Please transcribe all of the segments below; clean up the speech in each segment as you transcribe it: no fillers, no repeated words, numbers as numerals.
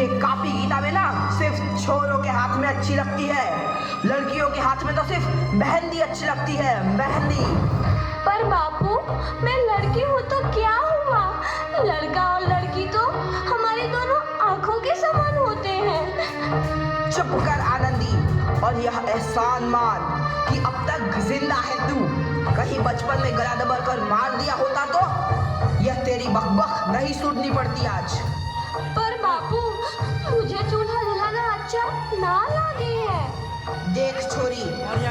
ये कॉपी किताबें ना सिर्फ छोरों के हाथ में अच्छी लगती है, लड़कियों के हाथ में तो सिर्फ मेहंदी अच्छी लगती है, मेहंदी। पर बापू, मैं लड़की हूँ तो क्या हुआ? लड़का और लड़की तो हमारी दोनों आंखों के समान होते हैं। चुप कर आनंदी, और यह एहसान मान कि अब तक जिंदा है तू। कहीं बचपन में गला दबाकर मार दिया होता तो यह तेरी बकबक नहीं सुननी पड़ती आज। पर बापू, मुझे चूल्हा जलाना अच्छा ना लगे है। देख छोरी,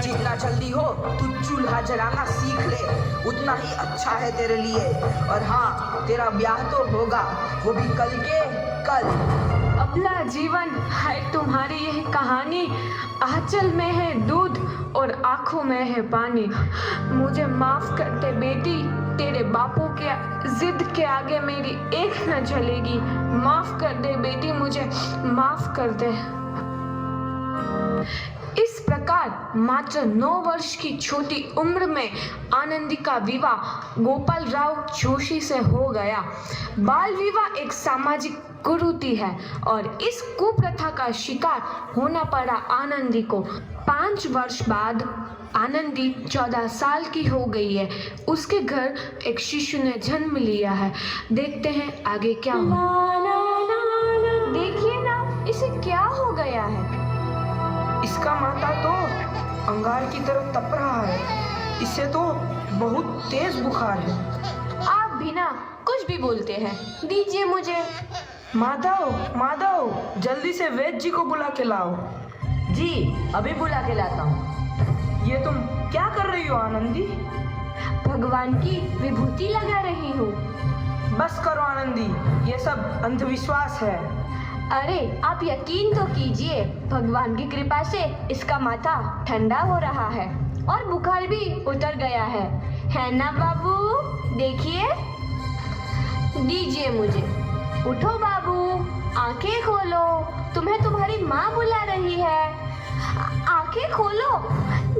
जितना जल्दी हो तू चूल्हा जलाना सीख ले, उतना ही अच्छा है तेरे लिए। और हाँ, तेरा ब्याह तो होगा, वो भी कल के कल। अबला जीवन है तुम्हारी यह कहानी, आंचल में है दूध और आंखों में है पानी। मुझे माफ कर दे बेटी, तेरे बापू के जिद के आगे मेरी एक न चलेगी। माफ कर दे बेटी, मुझे माफ कर दे। इस प्रकार मात्र 9 वर्ष की छोटी उम्र में आनंदी का विवाह गोपाल राव जोशी से हो गया। बाल विवाह एक सामाजिक कुरीति है और इस कुप्रथा का शिकार होना पड़ा आनंदी को। 5 वर्ष बाद आनंदी 14 साल की हो गई है। उसके घर एक शिशु ने जन्म लिया है। देखते हैं आगे क्या हुआ। देखिए ना, इसे क्या हो गया है? इसका माथा तो अंगार की तरह तप रहा है, इसे तो बहुत तेज बुखार है। आप भी ना कुछ भी बोलते हैं। दीजिए मुझे। माधव, माधव, जल्दी से वैद्य जी को बुला के लाओ। जी, अभी बुला के लाता हूँ। ये तुम क्या कर रही हो आनंदी? भगवान की विभूति लगा रही हूँ। बस करो आनंदी, ये सब अंधविश्वास है। अरे आप यकीन तो कीजिए, भगवान की कृपा से इसका माथा ठंडा हो रहा है और बुखार भी उतर गया है ना बाबू? देखिए, दीजिए मुझे। उठो बाबू, आंखें खोलो, तुम्हें तुम्हारी माँ बुला रही है। आंखें खोलो,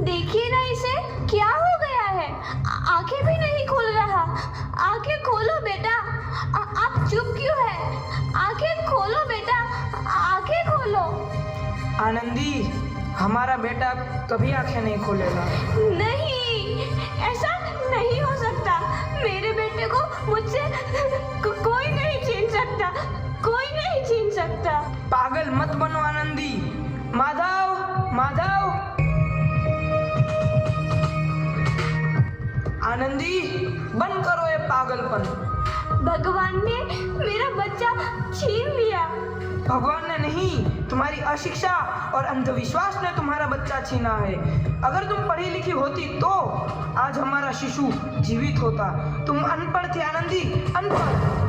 देखिए ना इसे क्या हो गया है। आंखें भी नहीं खोल रहा। आंखें खोलो बेटा। आप चुप क्यों है? आंखें खोलो बेटा, आंखें खोलो। आनंदी, हमारा बेटा कभी आंखें नहीं खोलेगा। नहीं, ऐसा नहीं हो सकता। मेरे बेटे को मुझसे कोई नहीं छीन सकता, कोई नहीं छीन सकता। पागल मत बनो आनंदी। माधव, माधव, आनंदी, बंद करो ये पागलपन। भगवान ने मेरा बच्चा छीन लिया। भगवान ने नहीं, तुम्हारी अशिक्षा और अंधविश्वास ने तुम्हारा बच्चा छीना है। अगर तुम पढ़ी लिखी होती तो आज हमारा शिशु जीवित होता। तुम अनपढ़ थे आनंदी, अनपढ़।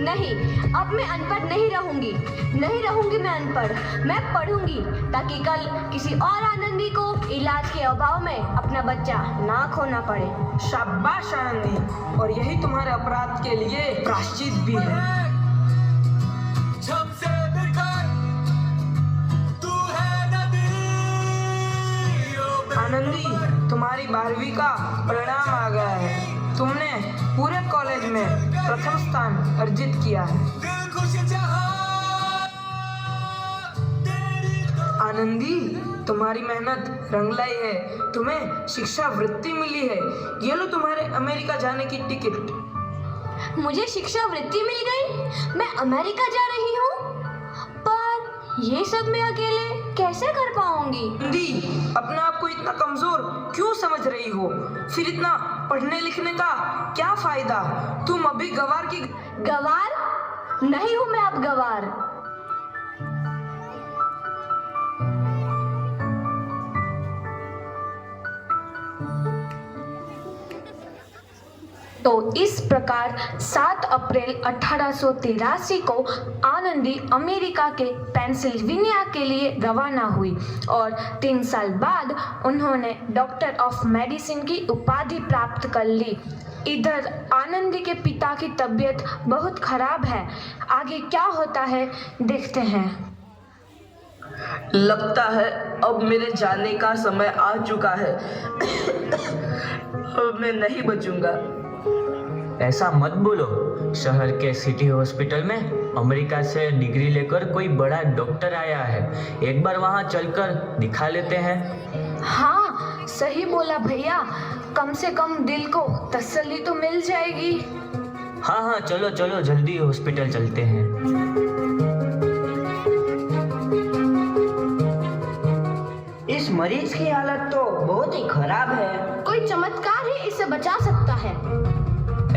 नहीं, अब मैं अनपढ़ नहीं रहूंगी। नहीं रहूंगी मैं अनपढ़। मैं पढ़ूंगी ताकि कल किसी और आनंदी को इलाज के अभाव में अपना बच्चा ना खोना पड़े। शाबाश आनंदी, और यही तुम्हारे अपराध के लिए प्रायश्चित भी है। आनंदी, तुम्हारी 12वीं का परिणाम आ गया है। तुमने पूरे कॉलेज में प्रथम स्थान अर्जित किया है। आनंदी, तुम्हारी मेहनत रंग लाई है। तुम्हें शिक्षा वृत्ति मिली है। ये लो तुम्हारे अमेरिका जाने की टिकट। मुझे शिक्षा वृत्ति मिल गई? मैं अमेरिका जा रही हूँ? पर ये सब मैं अकेले कैसे कर पाऊंगी? आनंदी, अपने आप को इतना कमजोर क्यों समझ रही हो? फिर इतना पढ़ने लिखने का क्या फायदा? तुम अभी गवार की। गवार नहीं हूँ मैं अब गवार। तो इस प्रकार 7 अप्रैल 1883 को आनंदी अमेरिका के पेंसिल्वेनिया के लिए रवाना हुई और 3 साल बाद उन्होंने डॉक्टर ऑफ मेडिसिन की उपाधि प्राप्त कर ली। इधर आनंदी के पिता की तबीयत बहुत खराब है। आगे क्या होता है देखते हैं। लगता है अब मेरे जाने का समय आ चुका है। अब मैं नहीं बचूंगा। ऐसा मत बोलो। शहर के सिटी हॉस्पिटल में अमेरिका से डिग्री लेकर कोई बड़ा डॉक्टर आया है, एक बार वहाँ चलकर दिखा लेते हैं। हाँ सही बोला भैया, कम से कम दिल को तसल्ली तो मिल जाएगी। हाँ हाँ चलो चलो जल्दी हॉस्पिटल चलते हैं। इस मरीज की हालत तो बहुत ही खराब है। कोई चमत्कार ही इसे बचा सकता है।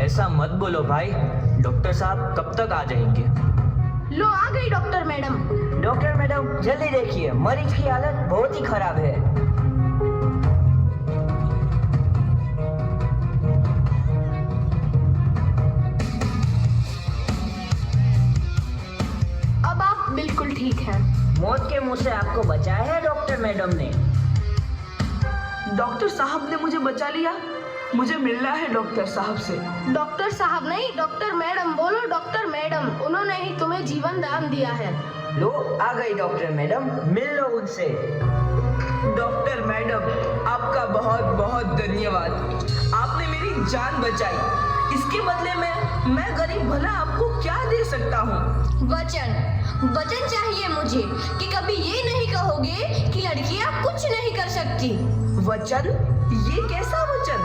ऐसा मत बोलो भाई, डॉक्टर साहब कब तक आ जाएंगे? लो आ गई डॉक्टर मैडम। डॉक्टर मैडम जल्दी देखिए, मरीज की हालत बहुत ही खराब है। अब आप बिल्कुल ठीक हैं। मौत के मुंह से आपको बचाया है डॉक्टर मैडम ने। डॉक्टर साहब ने मुझे बचा लिया। मुझे मिलना है डॉक्टर साहब से। डॉक्टर साहब नहीं, डॉक्टर मैडम बोलो। डॉक्टर मैडम, उन्होंने ही तुम्हें जीवन दान दिया है। लो आ गई डॉक्टर मैडम, मिल लो उनसे। डॉक्टर मैडम, आपका बहुत बहुत धन्यवाद। आपने मेरी जान बचाई। इसके बदले में मैं गरीब भला आपको क्या दे सकता हूँ? वचन चाहिए मुझे कि कभी ये नहीं कहोगे कि लड़कियां कुछ नहीं कर सकती। वचन? ये कैसा वचन?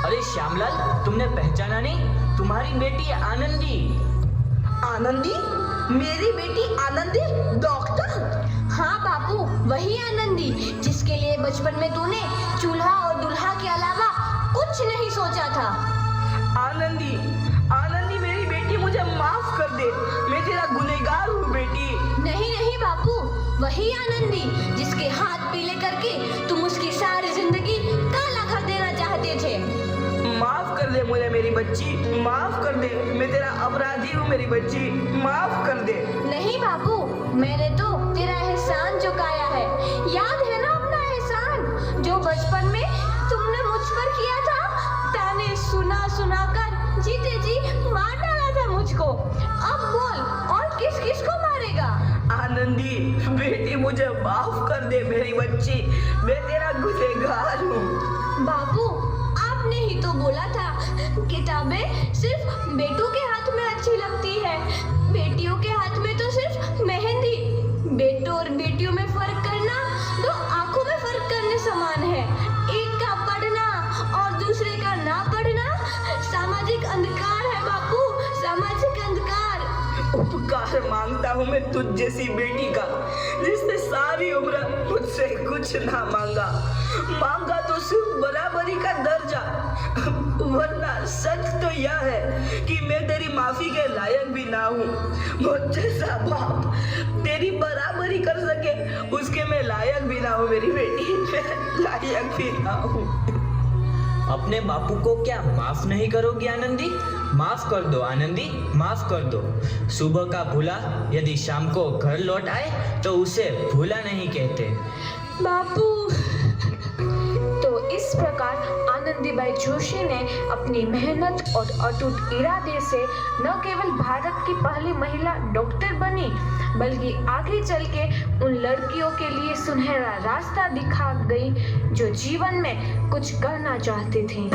अरे श्यामलाल, तुमने पहचाना नहीं? तुम्हारी बेटी आनंदी। आनंदी? मेरी बेटी आनंदी डॉक्टर? हाँ बापू, वही आनंदी जिसके लिए बचपन में तूने चूल्हा और दूल्हा के अलावा कुछ नहीं सोचा था। आनंदी, आनंदी मेरी बेटी, मुझे माफ कर दे। मैं तेरा गुनहगार हूँ बेटी। नहीं नहीं बापू, वही आनंदी जिसके हाथ पीले करके तुम उसकी सारी जिंदगी काला कर देना चाहते थे। माफ कर दे मुझे मेरी बच्ची, माफ कर दे। मैं तेरा अपराधी हूँ मेरी बच्ची, माफ कर दे। नहीं बापू, मैंने तो तेरा एहसान चुकाया है। याद है ना अपना एहसान जो बचपन में तुमने मुझ पर किया था? ताने सुना सुना कर जीते जी मार डाला था मुझको। अब बोल, और किस किस को मारेगा? आनंदी बेटी, मुझे माफ कर दे मेरी बच्ची, मैं तेरा गुनहगार हूँ। बापू, आपने ही तो बोला था किताबें सिर्फ बेटों के हाथ में अच्छी लगती है, बेटियों के हाथ में तो सिर्फ मेहंदी। बेटों और बेटियों में फर्क करना दो आंखों में फर्क करने समान है। एक का पढ़ना और दूसरे का ना पढ़ना सामाजिक अंधकार है बापू, सामाजिक अंधकार। उपकार मांगता हूँ मैं तुझ जैसी बेटी का, जिसने सारी उम्र मुझसे कुछ ना मांगा तो सिर्फ बराबरी का दर्जा। वरना सच तो यह है कि मैं तेरी माफी के लायक भी ना हूँ। मुझ जैसा बाप तेरी बराबरी कर सके उसके मैं लायक भी ना हूँ मेरी बेटी, मैं लायक भी ना हूँ। अपने बापू को क्या माफ नहीं करोगी आनंदी? माफ कर दो आनंदी, माफ कर दो। सुबह का भूला यदि शाम को घर लौट आए तो उसे भूला नहीं कहते। बापू। तो इस प्रकार आनंदीबाई जोशी ने अपनी मेहनत और अटूट इरादे से न केवल भारत की पहली महिला डॉक्टर बनी, बल्कि आगे चल के उन लड़कियों के लिए सुनहरा रास्ता दिखा गई जो जीवन में कुछ करना चाहती थीं।